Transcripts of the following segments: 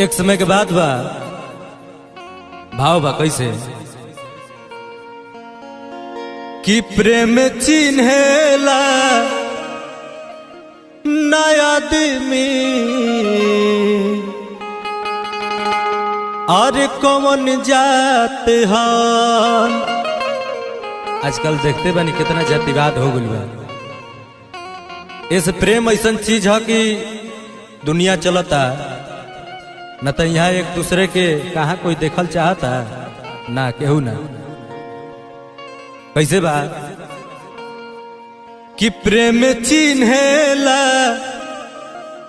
एक समय के बाद बा भाव बा कैसे कि प्रेम चिन्हेला नया आदमी अरे कौन जात है। आजकल देखते बानी कितना जातिवाद हो गई बा। इस प्रेम ऐसा चीज है कि दुनिया चलता न तो यहाँ एक दूसरे के कहा कोई देखल चाहता ना केहू ना। कैसे बा कि प्रेम चिन्हेला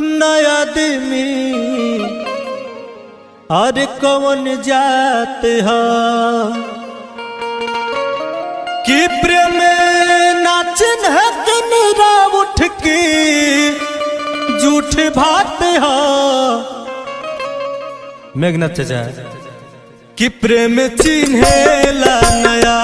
नया आदमी अरे कौन जात है कि प्रेम नाचन है दिन रात उठ के झूठ भात है। मेघनाथ चाचा कि प्रेम चिन्हेला नया